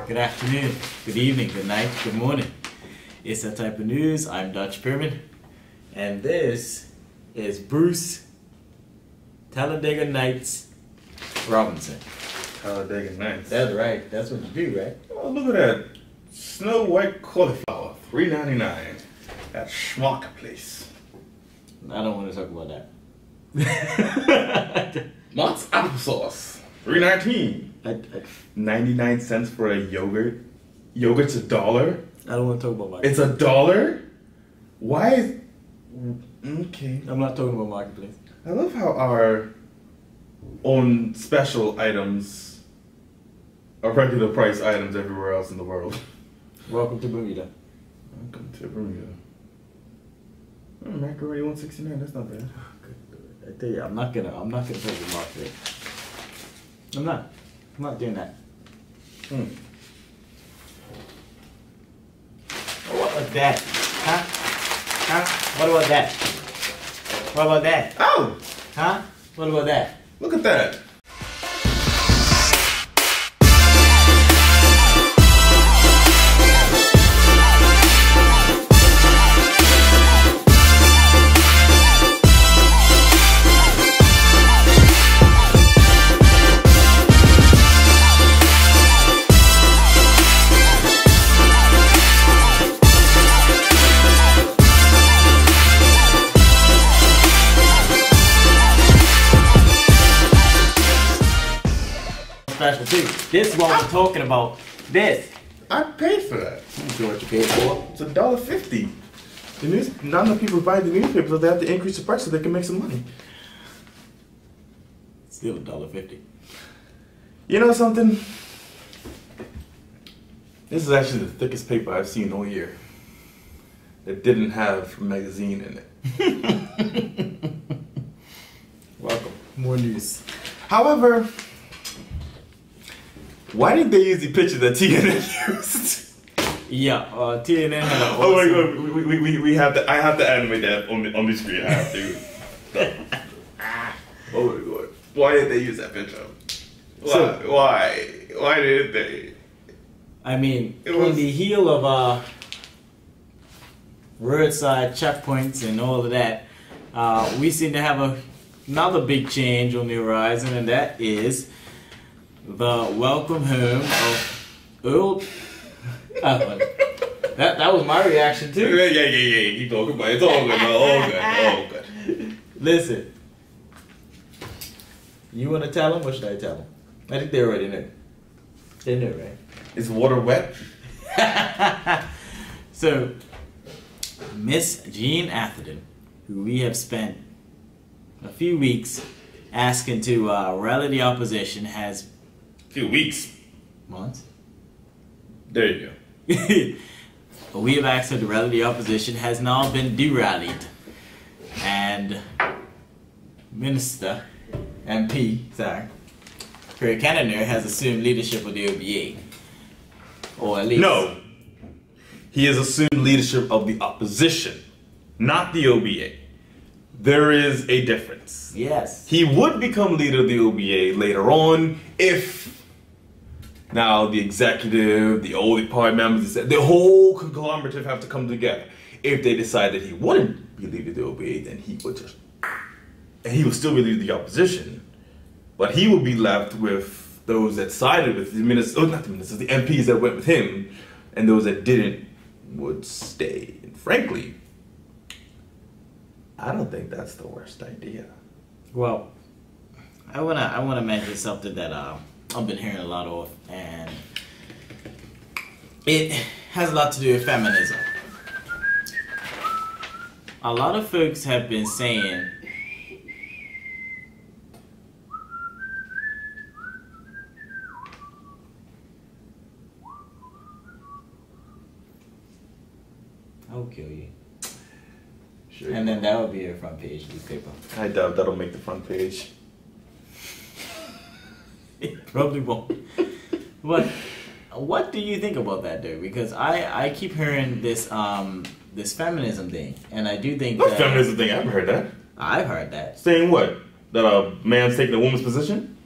Good afternoon, good evening, good night, good morning. It's that type of news. I'm Dutch Pyramid, and this is Bruce Talladega Nights Robinson. Talladega Nights. That's right. That's what you do, right? Oh, look at that snow white cauliflower, $3.99 at Schmuck place. I don't want to talk about that. Mott's applesauce, $3.19. 99 cents for a yogurt. Yogurt's $1. I don't want to talk about It's Marketplace. $1. Why is okay? I'm not talking about Marketplace. I love how our own special items are regular price items everywhere else in the world. Welcome to Bermuda. Welcome to Bermuda. Oh, macaroni $1.69. That's not bad. I tell you, I'm not gonna talk about Marketplace. I'm not doing that. What was that? Huh? What about that? What about that? Oh! Huh? What about that? Look at that. Special too. This is what we're talking about. This. I paid for that. I'm sure what you paid for. It's $1.50. Not enough people buy the newspaper, so they have to increase the price so they can make some money. Still $1.50. You know something? This is actually the thickest paper I've seen all year that didn't have a magazine in it. Welcome. More news. However, why didn't they use the picture that TNN used? Yeah, TNN had an Oh my god, we have to. I have to animate that on the screen. I have to. Oh my god, why did they use that picture? Why did they? I mean, It on was- the heel of roadside checkpoints and all of that, we seem to have another big change on the horizon, and that is the welcome home of old. That was my reaction too. Yeah. Keep talking about it. It's all good, man. All good. Listen, you want to tell them? What should I tell them? I think they already know. They know, right? Is water wet? So, Miss Jean Atherden, who we have spent a few weeks asking to rally the opposition, has Few weeks. months. There you go. We have asked her to rally the opposition, has now been de-rallied, and MP Cannonier has assumed leadership of the OBA, or at least No. He has assumed leadership of the opposition, not the OBA. There is a difference. Yes. He would become leader of the OBA later on if now the executive, the old party members, the whole conglomerate have to come together. If they decide that he wouldn't be leader of the OBA, then he would just, and he would still be leader of the opposition, but he would be left with those that sided with the ministers, not the ministers, the MPs that went with him, and those that didn't would stay. And frankly, I don't think that's the worst idea. Well, I wanna mention something that I've been hearing a lot of, and it has a lot to do with feminism. A lot of folks have been saying I'll kill you. Sure. And then that would be your front page newspaper. I doubt that'll make the front page. It probably won't. But what do you think about that, though? Because I keep hearing this this feminism thing, and I do think What that feminism thing? I haven't heard that. I've heard that. Saying what? That a man's taking a woman's position?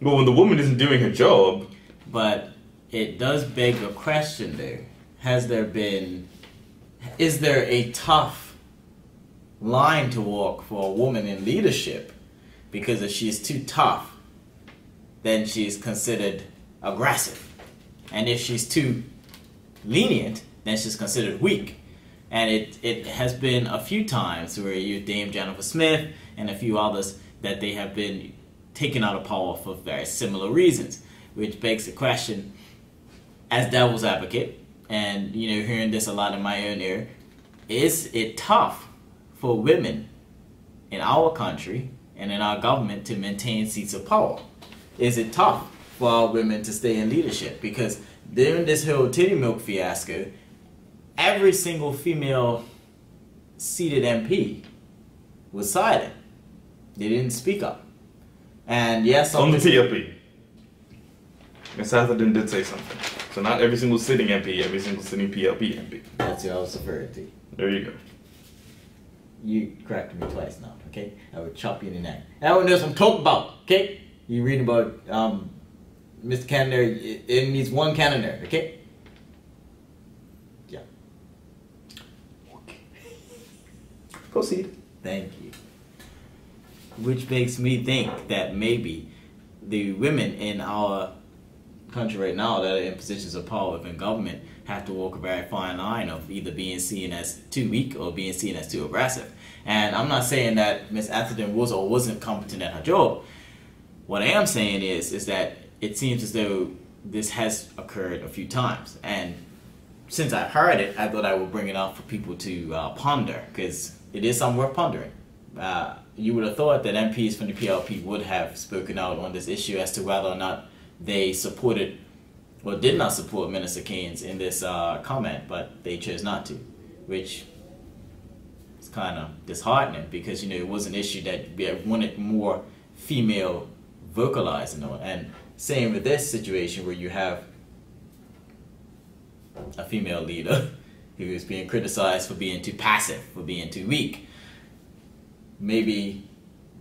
But when the woman isn't doing her job, But it does beg a question there. Is there a tough line to walk for a woman in leadership? Because if she's too tough, then she's considered aggressive. And if she's too lenient, then she's considered weak. And it has been a few times where you Dame Jennifer Smith and a few others that they have been taken out of power for very similar reasons, which begs the question, as devil's advocate, and hearing this a lot in my own ear, is it tough for women in our country and in our government to maintain seats of power? Is it tough for our women to stay in leadership? Because during this whole titty milk fiasco, every single female seated MP was silent. They didn't speak up. And yes, on the PLP, Miss Atherden did say something. So not every single sitting MP, every single sitting PLP MP. That's what I was referring to. There you go. You corrected me twice now, okay? I would chop you in the neck. Everyone knows what I'm talking about, okay? You reading about Mr. Cannonier, it needs one Cannonier, okay? Yeah. Okay. Proceed. Thank you. Which makes me think that maybe the women in our country right now that are in positions of power within government have to walk a very fine line of either being seen as too weak or being seen as too aggressive. And I'm not saying that Miss Atherden was or wasn't competent at her job. What I am saying is that it seems as though this has occurred a few times. And since I heard it, I thought I would bring it up for people to ponder, because it is something worth pondering. You would have thought that MPs from the PLP would have spoken out on this issue as to whether or not they supported or did not support Minister Keynes in this comment, but they chose not to, which is kind of disheartening, because it was an issue that we wanted more female vocalizing on. And same with this situation where you have a female leader who is being criticized for being too passive, for being too weak. Maybe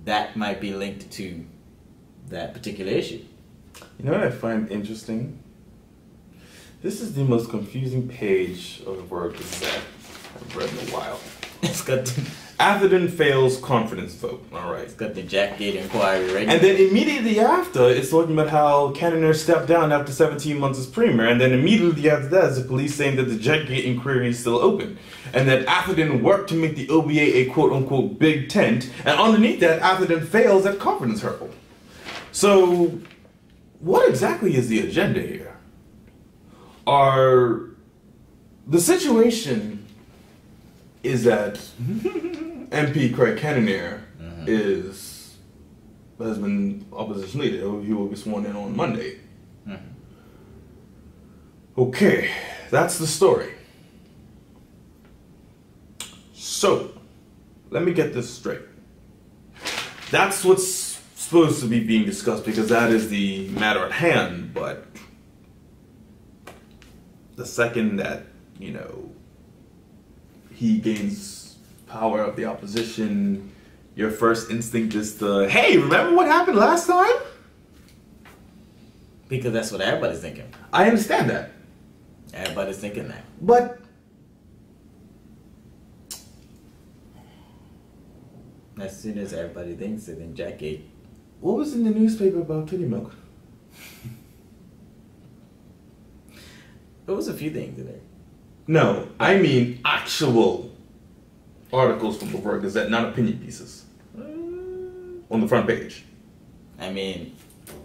that might be linked to that particular issue. You know what I find interesting? This is the most confusing page of the Word Gazette I've read in a while. It's got the, Atherden fails confidence vote. All right. it's got the Jackgate inquiry right And then immediately after, it's talking about how Cannonier stepped down after 17 months as premier. And then immediately after that, is the police saying that the Jackgate inquiry is still open. And that Atherden worked to make the OBA a quote-unquote big tent. And underneath that, Atherden fails at confidence hurdle. So, what exactly is the agenda here? The situation is that MP Craig Cannonier has been opposition leader. He will be sworn in on Monday. Okay, that's the story. So, let me get this straight. That's what's supposed to be being discussed, because that is the matter at hand, but the second that, he gains power of the opposition, your first instinct is to, hey, remember what happened last time? Because that's what everybody's thinking. I understand that. Everybody's thinking that. But As soon as everybody thinks it, then Jackgate. what was in the newspaper about titty milk? There was a few things in there. No, I mean actual articles from the Word Gazette, not opinion pieces. On the front page. I mean,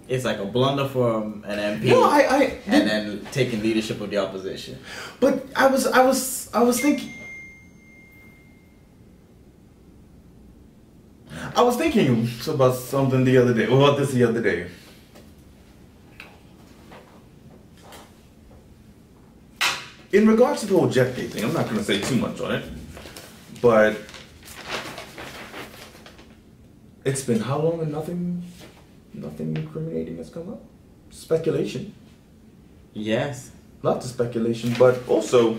it's like a blunder from an MP, No, and then taking leadership of the opposition. But I was thinking. I was thinking about something the other day. About this the other day. In regards to the whole Jackgate thing, I'm not going to say too much on it, but it's been how long and nothing incriminating has come up? Speculation. Yes. Lots of speculation, but also,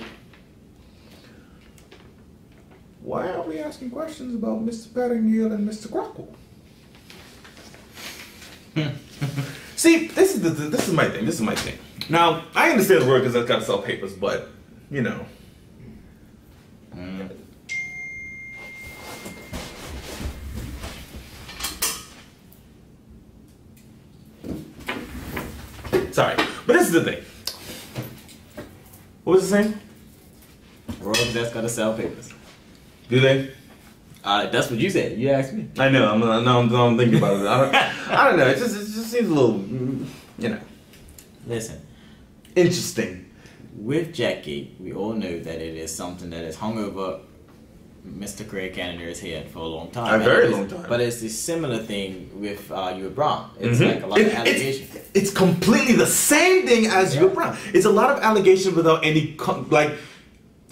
why are we asking questions about Mr. Pettingill and Mr. Crockle? See, this is my thing. Now, I understand the workers that's got to sell papers, but, you know. Sorry, but this is the thing. What was the saying? World that's gotta sell papers. Do they? That's what you said. You asked me. I know. I'm thinking about it. I don't know. It just seems a little, you know. Listen, interesting. with Jackgate, we all know that it is something that has hung over Mr. Craig Cannonier's head for a long time. A very long time. But it's a similar thing with you Brown. It's like a lot of allegations. It's completely the same thing as you Brown. It's a lot of allegations without any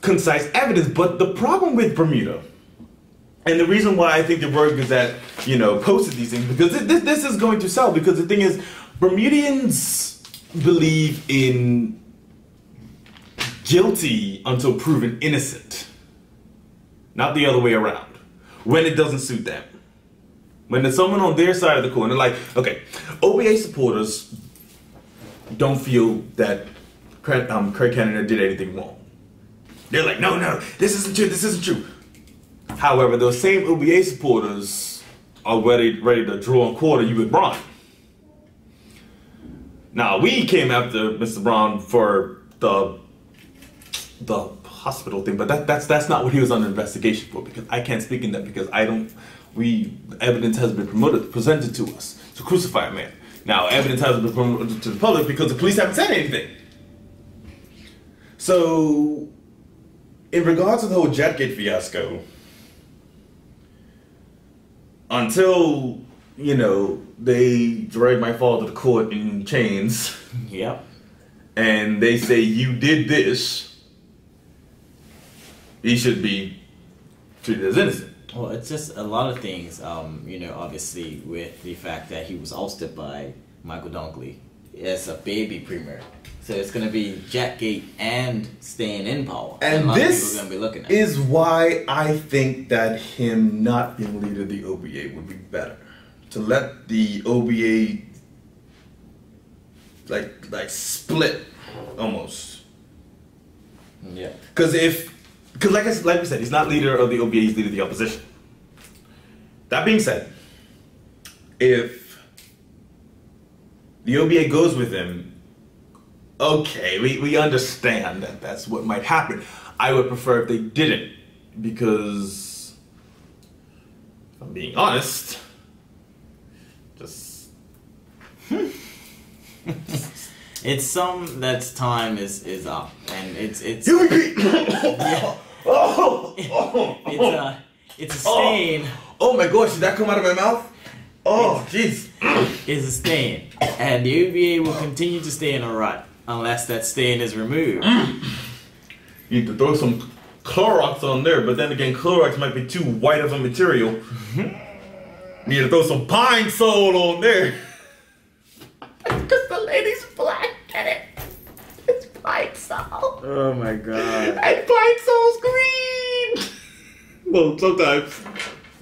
concise evidence. But the problem with Bermuda, and the reason why I think the Royal Gazette, posted these things, because this is going to sell. Because the thing is, Bermudians believe in guilty until proven innocent. Not the other way around. When it doesn't suit them. When there's someone on their side of the coin, they're like, okay, OBA supporters don't feel that Craig Cannonier did anything wrong. They're like, no, this isn't true, this isn't true. However, those same OBA supporters are ready to draw and quarter you with Braun. Now, we came after Mr. Braun for the hospital thing, but that's not what he was under investigation for, because I can't speak in that, because evidence has been presented to us to crucify a man. Now, evidence hasn't been promoted to the public because the police haven't said anything. So, in regards to the whole Jetgate fiasco, until, they drag my father to court in chains. Yep. And they say, you did this, he should be treated as innocent. Well, it's just a lot of things, obviously with the fact that he was ousted by Michael Dunkley as a baby premier. So it's going to be Jackgate and staying in power. And a lot this of people are going to be looking at is why I think that him not being leader of the OBA would be better. To let the OBA like split almost. Yeah. Because like we said, he's not leader of the OBA, he's leader of the opposition. That being said, if the OBA goes with him, okay, we understand that that's what might happen. I would prefer if they didn't, because if I'm being honest, just it's some that's time is up, and it's yeah. It's a stain. Oh my gosh, did that come out of my mouth? Oh jeez. It's a stain, and the OBA will continue to stay in a rut unless that stain is removed. You need to throw some Clorox on there, but then again, Clorox might be too white of a material. You need to throw some Pine Sol on there. Because the lady's black and it's Pine Sol. Oh my god. And Pine Sol's green. Well, sometimes.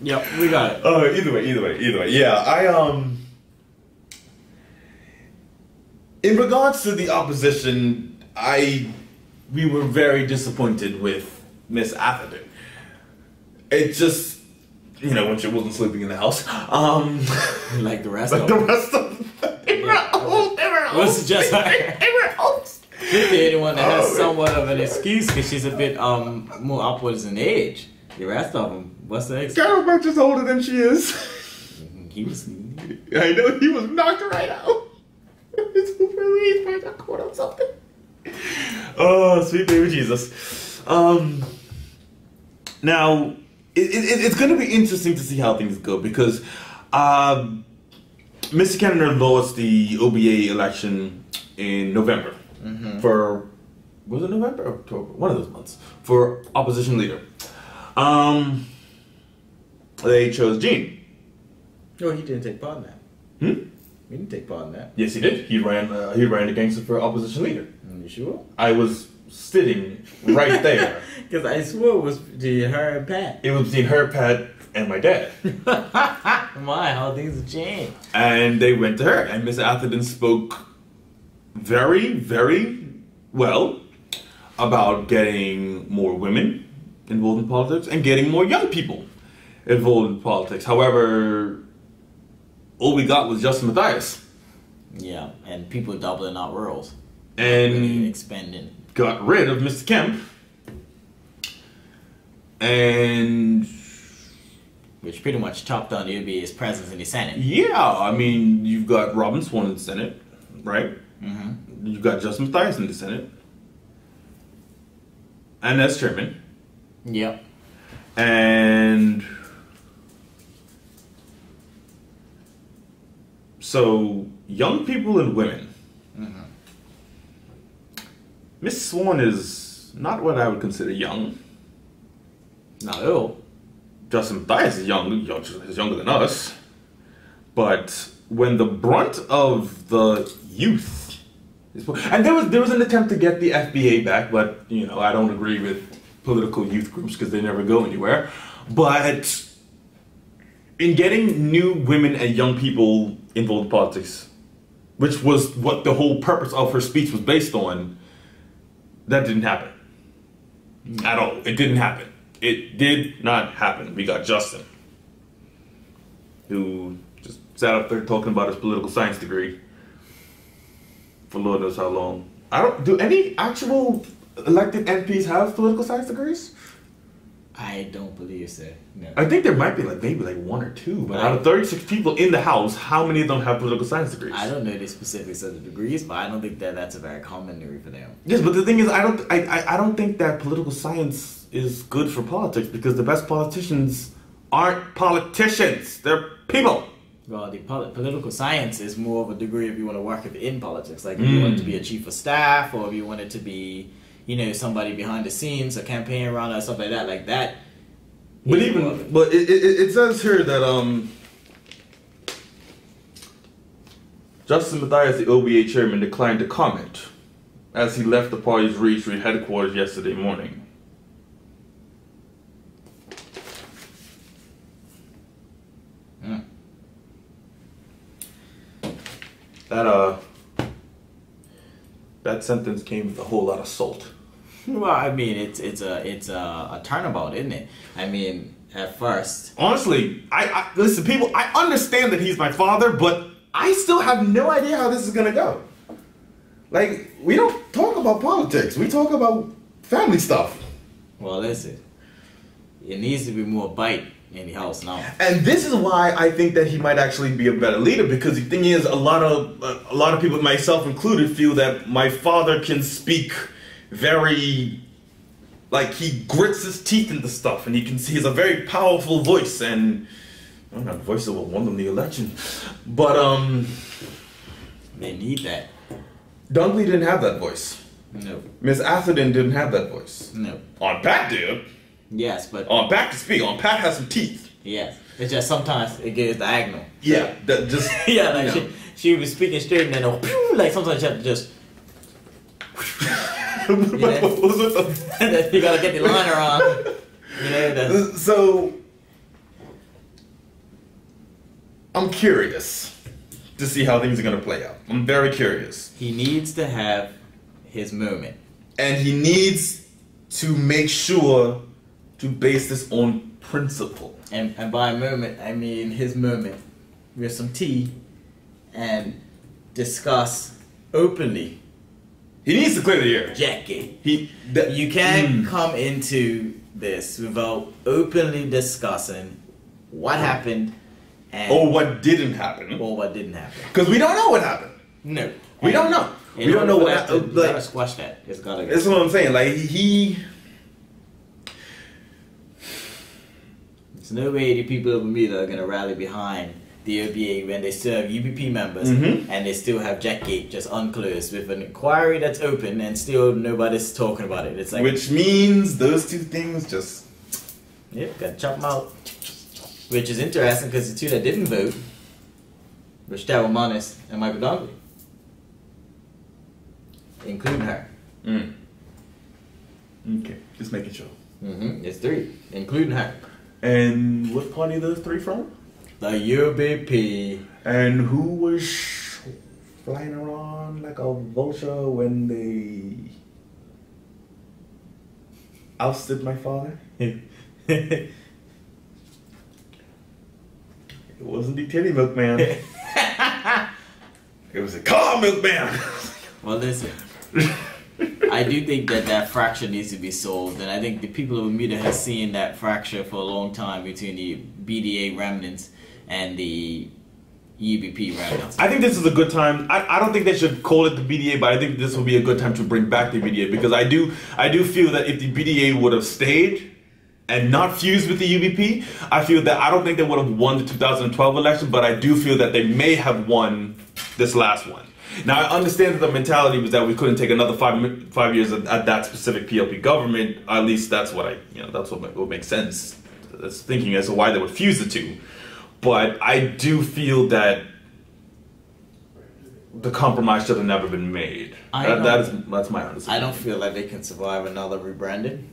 Yep, we got it. Either way. Yeah, in regards to the opposition, we were very disappointed with Miss Atherden. It just, when she wasn't sleeping in the house, like the rest like of the them. rest of them. They were old. Was just like they were old. She's the only one that has somewhat of an excuse because she's a bit more upwards in age. The rest of them, what's the excuse? Carol Birch is older than she is. He was. I know, he was knocked right out. His Uber Eats might have caught on something. Oh, sweet baby Jesus. Now, it's going to be interesting to see how things go, because Mr. Cannonier lost the OBA election in November. Was it November or October? One of those months. For opposition leader. They chose Gene. No, he didn't take part in that. He didn't take part in that. Yes, he did. He ran against for opposition leader. You sure? I was sitting right there. Because I swore it was between her and Pat. It was between her, Pat, and my dad. My, how things have changed. And they went to her, and Miss Atherden spoke very, very well about getting more women involved in politics and getting more young people involved in politics. However, all we got was Justin Matthias. Yeah, and people doubling out roles. And really expanding. Got rid of Mr. Kemp. And which pretty much chopped down the UBA's presence in the Senate. Yeah, I mean, you've got Robin Swan in the Senate, right? Mm-hmm. You've got Justin Matthias in the Senate. And as chairman. Yep. And so, young people and women. Mm-hmm. Miss Swan is not what I would consider young. Not at all. Justin Matthias is younger than us. But when the brunt of the youth is, and there was an attempt to get the FBA back, but you know, I don't agree with political youth groups because they never go anywhere. But in getting new women and young people involved in politics, which was what the whole purpose of her speech was based on, that didn't happen. At all. It didn't happen. It did not happen. We got Justin, who just sat up there talking about his political science degree for Lord knows how long. Do any actual elected MPs have political science degrees? I don't believe so. No. I think there might be maybe one or two, but out of 36 people in the House, how many of them have political science degrees? I don't know the specifics of the degrees, but I don't think that's a very common degree for them. Yes, but the thing is, I don't think that political science is good for politics because the best politicians aren't politicians; they're people. Well, the political science is more of a degree if you want to work in politics, like if you want to be a chief of staff, or if you wanted to be, somebody behind the scenes, a campaign runner, or something like that. But it says here that Justin Matthias, the OBA chairman, declined to comment as he left the party's Reed Street headquarters yesterday morning. That sentence came with a whole lot of salt. Well, I mean, it's a turnabout, isn't it? I mean, at first, honestly, I listen, people. I understand that he's my father, but I still have no idea how this is gonna go. Like, we don't talk about politics. We talk about family stuff. Well, listen, it needs to be more bite in the House now. And this is why I think that he might actually be a better leader, because the thing is, a lot of people, myself included, feel that my father can speak very, like, he grits his teeth into stuff, and he has a very powerful voice, and I don't know, the voice that will won them the election, but they need that. Dunkley didn't have that voice. No. Miss Atherden didn't have that voice. No. On Pat did. Yes, but on Pat to speak. On Pat has some teeth. Yes, it's just sometimes it gets diagonal. Yeah, that just yeah, like she was speaking straight and then like sometimes you have to just. What was it? You gotta get the liner on. So I'm curious to see how things are gonna play out. I'm very curious. He needs to have his moment, and he needs to make sure to base this on principle. And by moment, I mean his moment with some tea and discuss openly. He needs to clear the air. Jackgate. You can't come into this without openly discussing what happened or what didn't happen. Or what didn't happen. Because we don't know what happened. No. We don't know. We don't know what happened. You gotta squash that. It's gotta go. That's what I'm saying. Like, There's no way the people of Bermuda are gonna rally behind the OBA when they still have UBP members and they still have Jackgate just unclosed with an inquiry that's open and still nobody's talking about it. It's like, which means those two things just gotta chop them out. Which is interesting because the two that didn't vote were Cheryl Monis and Michael Dunkley, including her. Okay, just making sure. It's three, including her. And what party are those three from? The UBP. And who was flying around like a vulture when they ousted my father. It wasn't the titty milkman. It was a car milkman. Well, listen. I do think that fracture needs to be solved, and I think the people of Bermuda have seen that fracture for a long time between the BDA remnants and the UBP remnants. I think this is a good time. I don't think they should call it the BDA, but I think this will be a good time to bring back the BDA, because I do feel that if the BDA would have stayed and not fused with the UBP, I don't think they would have won the 2012 election, but I do feel that they may have won this last one. Now, I understand that the mentality was that we couldn't take another 5 years at that specific PLP government. At least that's what that's what would make sense. That's thinking as to why they would fuse the two. But I do feel that the compromise should have never been made. That's my understanding. I don't feel like they can survive another rebranding.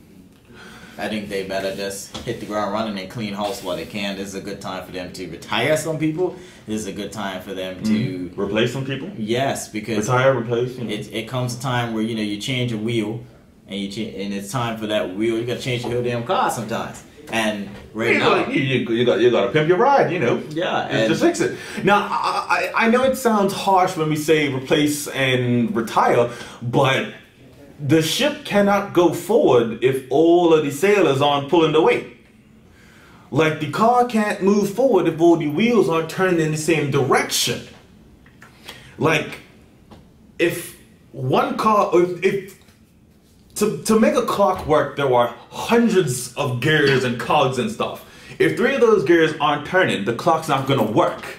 I think they better just hit the ground running and clean house while they can. This is a good time for them to retire some people. This is a good time for them to replace some people. Yes, because retire, replace. It comes a time where you change a wheel, and it's time for that wheel. You got to change the whole damn car sometimes. And now you got to pimp your ride. Yeah, just fix it. Now I know it sounds harsh when we say replace and retire, but the ship cannot go forward if all of the sailors aren't pulling the weight. Like, the car can't move forward if all the wheels aren't turning in the same direction. Like, if one car, to make a clock work, there are hundreds of gears and cogs and stuff. If 3 of those gears aren't turning, the clock's not gonna work.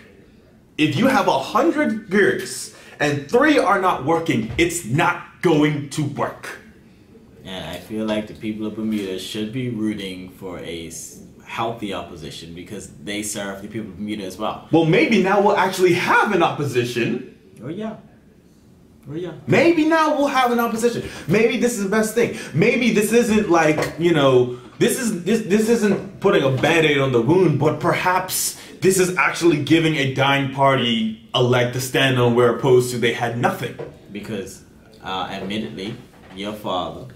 If you have 100 gears and 3 are not working, it's not going to work. And I feel like the people of Bermuda should be rooting for a healthy opposition, because they serve the people of Bermuda as well. Well, maybe now we'll actually have an opposition. Oh yeah. Maybe now we'll have an opposition. Maybe this is the best thing. Maybe this isn't like, this isn't putting a band-aid on the wound, but perhaps this is actually giving a dying party a leg to stand on, where opposed to they had nothing. Because admittedly, your father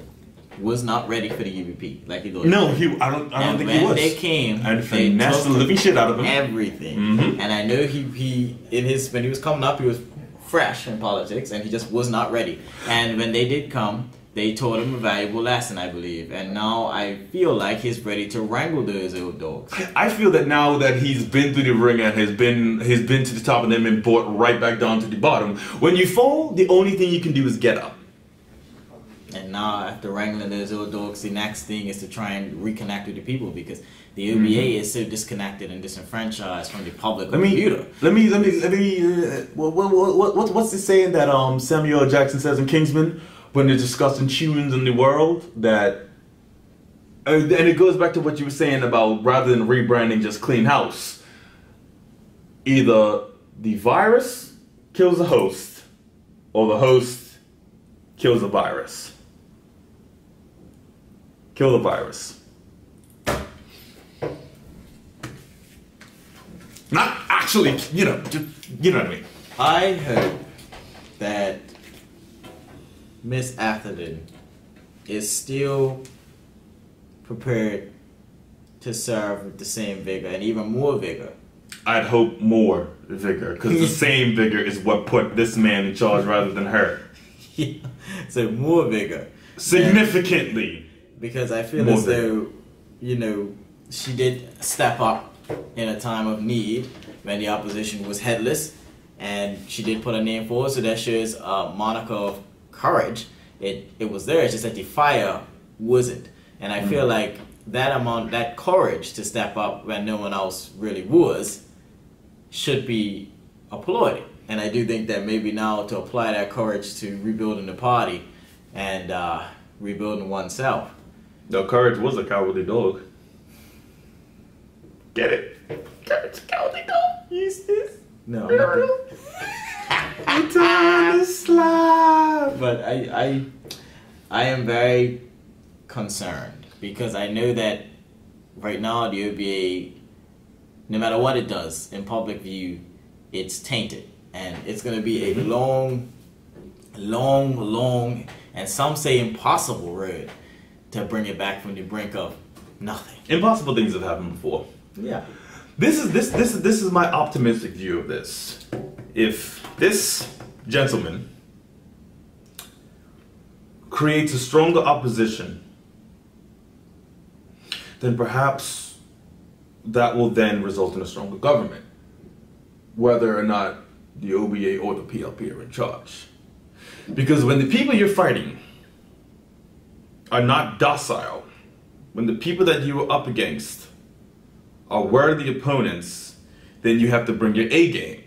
was not ready for the UBP like he thought. No, I don't think he was. When they came, and they finessed the living shit out of him. Everything. And I know when he was coming up, he was fresh in politics, and he just was not ready. And when they did come, they taught him a valuable lesson, I believe. And now I feel like he's ready to wrangle those old dogs. I feel that now that he's been through the ring and has been to the top and then been brought right back down to the bottom, when you fall, the only thing you can do is get up. And now, after wrangling those old dogs, the next thing is to try and reconnect with the people, because the OBA is so disconnected and disenfranchised from the public of Bermuda. What's the saying that Samuel L. Jackson says in Kingsman when they're discussing tunes in the world? That and it goes back to what you were saying about, rather than rebranding, just clean house. Either the virus kills the host, or the host kills the virus. Kill the virus. Not actually, just, you know what I mean. I hope that Miss Atherden is still prepared to serve with the same vigor, and even more vigor. I'd hope more vigor, because the same vigor is what put this man in charge rather than her. Yeah. So more vigor. Significantly. Because I feel as though, she did step up in a time of need when the opposition was headless, and she did put her name forward, so that shows a moniker of courage. It was there, it's just that the fire wasn't. And I feel like that courage to step up when no one else really was should be applauded. And I do think that maybe now to apply that courage to rebuilding the party and rebuilding oneself. No, courage was a cowardly dog. Get it? Courage, cowardly dog. Use this? No. It's on the slide. But I am very concerned, because I know that right now the OBA, no matter what it does in public view, it's tainted. And it's going to be a long, and some say impossible road to bring it back from the brink of nothing. Impossible things have happened before. Yeah. This is my optimistic view of this. If this gentleman creates a stronger opposition, then perhaps that will then result in a stronger government, whether or not the OBA or the PLP are in charge. Because when the people you're fighting are not docile, when the people that you are up against are worthy opponents, then you have to bring your A game.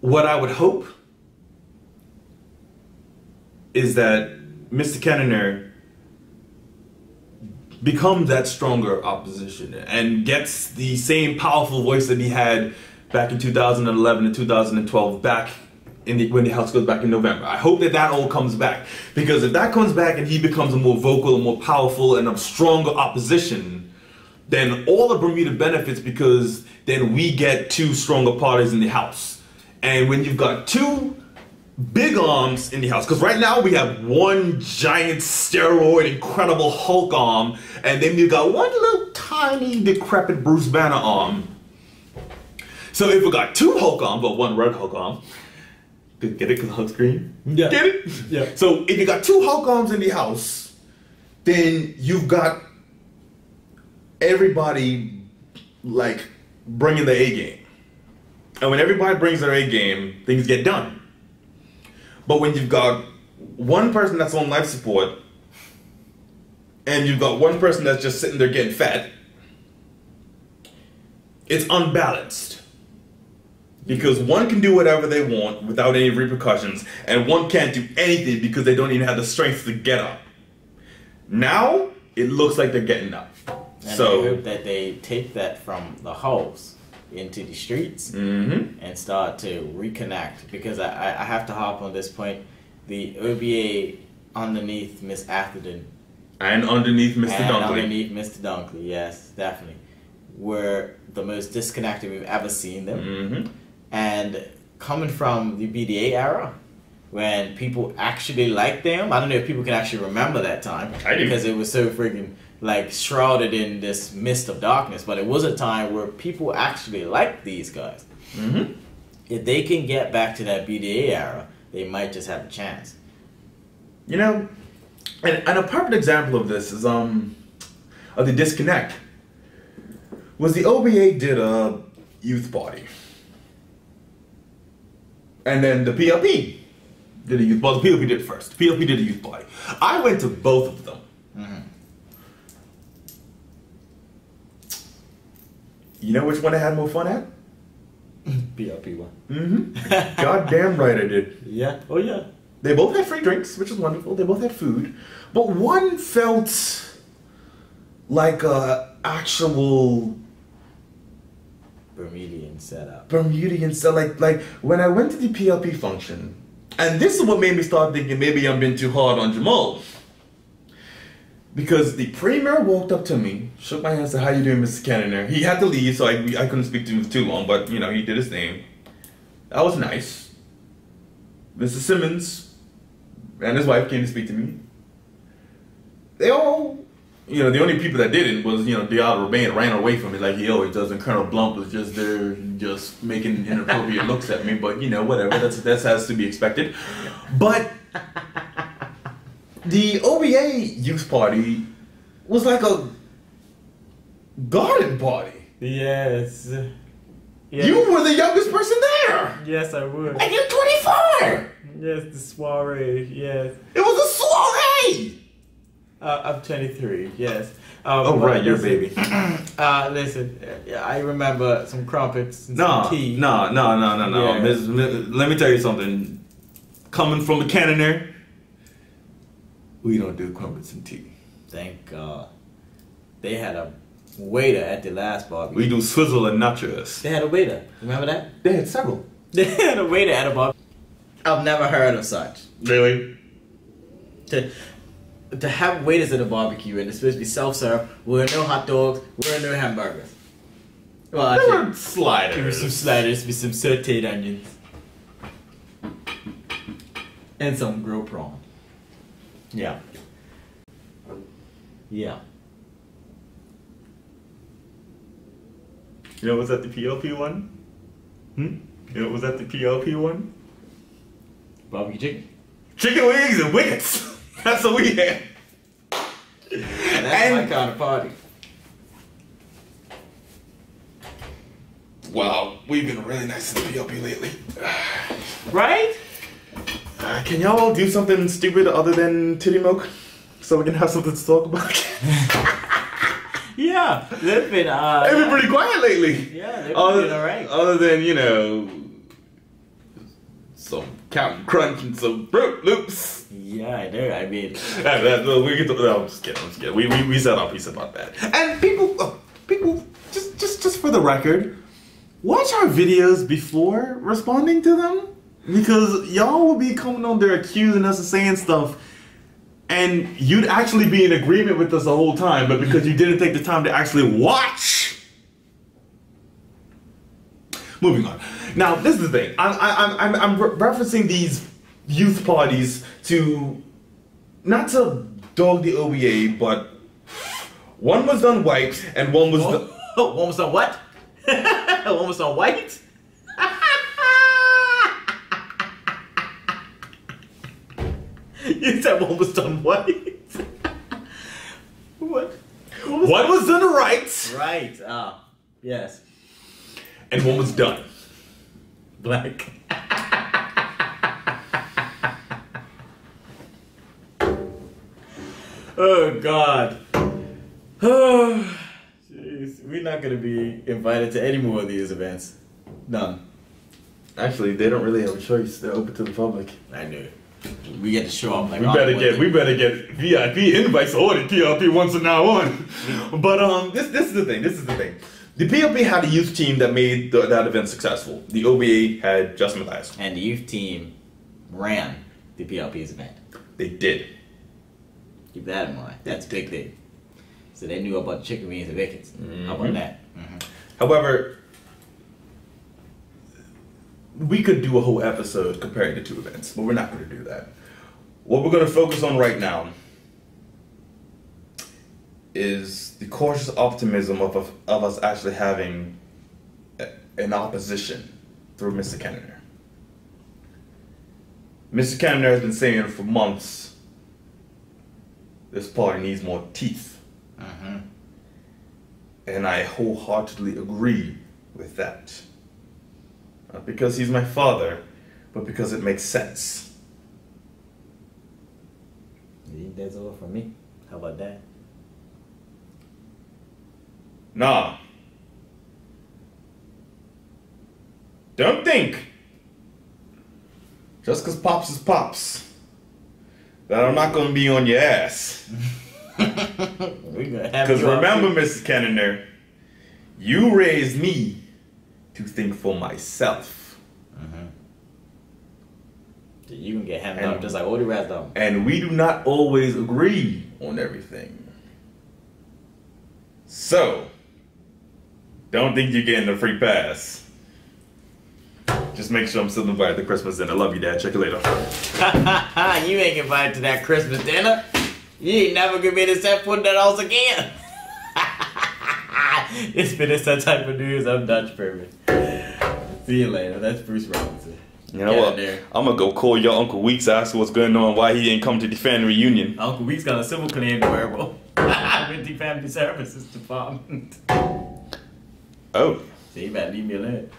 What I would hope is that Mr. Cannonier becomes that stronger opposition and gets the same powerful voice that he had back in 2011 and 2012 back when the House goes back in November. I hope that that all comes back, because if that comes back and he becomes a more vocal and more powerful and a stronger opposition, then all the Bermuda benefits, because then we get two stronger parties in the House. And when you've got two big arms in the House, because right now we have one giant steroid incredible Hulk arm, and then you've got one little tiny decrepit Bruce Banner arm. So if we got two Hulk arms, but one red Hulk arm, get it because Hulk's green? Yeah. Get it? Yeah. So if you got two Hulk arms in the House, then you've got everybody like bringing the A game. And when everybody brings their A game, things get done. But when you've got one person that's on life support and you've got one person that's just sitting there getting fat, it's unbalanced. Because one can do whatever they want without any repercussions, and one can't do anything because they don't even have the strength to get up. Now, it looks like they're getting up. And So I hope that they take that from the House into the streets and start to reconnect, because I have to hop on this point. The OBA underneath Miss Atherden and underneath Mr. Dunkley. Underneath Mr. Dunkley, yes, definitely, were the most disconnected we've ever seen them. And coming from the BDA era, when people actually liked them, I don't know if people can actually remember that time, I do. because it was so freaking like shrouded in this mist of darkness. But it was a time where people actually liked these guys. If they can get back to that BDA era, they might just have a chance. You know, and a perfect example of this is of the disconnect was the OBA did a youth party, and then the PLP did a youth. Well, the PLP did it first. The PLP did a youth party. I went to both of them. You know which one I had more fun at? PLP one. Goddamn right I did. Yeah. Oh yeah. They both had free drinks, which was wonderful. They both had food, but one felt like a actual Bermudian setup. Bermudian stuff. Like when I went to the PLP function, and this is what made me start thinking maybe I'm being too hard on Jamal. Because the premier walked up to me, shook my hand, said, "How you doing, Mr. Cannonier?" He had to leave, so I couldn't speak to him for too long, but you know, he did his thing. That was nice. Mr. Simmons and his wife came to speak to me. They all, you know, the only people that didn't was, you know, Diallo ran away from me like he always does, and Colonel Blump was just there, just making inappropriate looks at me. But you know, whatever. That has to be expected. But the OBA youth party was like a garden party. Yes. Yes. You were the youngest person there. Yes, I would. And you're 24. Yes, the soiree. Yes. It was a soiree. I'm 23. Yes. Oh right, you're a baby. Listen, I remember some crumpets and some tea. No. Yeah. Let me tell you something. Coming from a Cannonier, we don't do crumpets and tea. Thank God. They had a waiter at the last barbecue. We do swizzle and nachos. They had a waiter. Remember that? They had several. They had a waiter at a barbecue. I've never heard of such. Really? To have waiters at a barbecue and it's supposed to be self-serve, with no hot dogs, with no hamburgers. Well, There actually, were sliders. there were some sliders with some sauteed onions. And some grilled prawn. Yeah. Yeah. You know, was that the PLP one? You know, was that the PLP one? Barbecue chicken. Chicken wings and wickets. That's what we had. And that's my kind of party. Wow, we've been really nice to the PLP lately. Right? Can y'all do something stupid other than titty milk? So we can have something to talk about? Yeah. They've been, They've been pretty quiet lately. Yeah, they've been alright. Other than, you know, some Captain Crunch and some Fruit Loops. Yeah, I know. I mean, We get to, no, I'm just kidding. We said our piece about that. And people, just for the record, watch our videos before responding to them, because y'all will be coming on there accusing us of saying stuff, and you'd actually be in agreement with us the whole time, but because you didn't take the time to actually watch. Moving on. Now, this is the thing. I'm referencing these youth parties to, not to dog the OBA, but one was done white and one was one was on what? One was on white? You said one was done white? What? One was done right. Right. Ah, yes. And one was done Black. Oh God. Oh, jeez. We're not gonna be invited to any more of these events. None. Actually, they don't really have a choice. They're open to the public. I knew it. We get to show up like We better get VIP invites ordered PLP once from now on. But this is the thing. The PLP had a youth team that made that event successful. The OBA had Justin Mathias. And the youth team ran the PLP's event. They did. Keep that in mind. That's a big thing. So they knew about the chicken wings and wickets. How about that? However, we could do a whole episode comparing the two events, but we're not going to do that. What we're going to focus on right now is the cautious optimism of us actually having an opposition through Mr. Cannonier. Mr. Cannonier has been saying for months, this party needs more teeth. And I wholeheartedly agree with that. Not because he's my father, but because it makes sense. You think that's all from me? How about that? Nah. Don't think, just because Pops is Pops, that I'm not going to be on your ass. Because remember, Mr. Cannonier, you raised me to think for myself. So you can get hammered up just like all the rest of them. And we do not always agree on everything. So, don't think you're getting a free pass. Just make sure I'm still invited to Christmas dinner. I love you, Dad. Check you later. You ain't invited to that Christmas dinner. You ain't never gonna be able to set foot in that house again. It's been that type of news. I'm Dutch Perman. See you later. That's Bruce Robinson. You know what? I'm gonna go call your Uncle Weeks, ask what's going on, why he didn't come to defend reunion. Uncle Weeks got a civil claim to verbal with the Family Services Department. Oh. So you better leave me alone.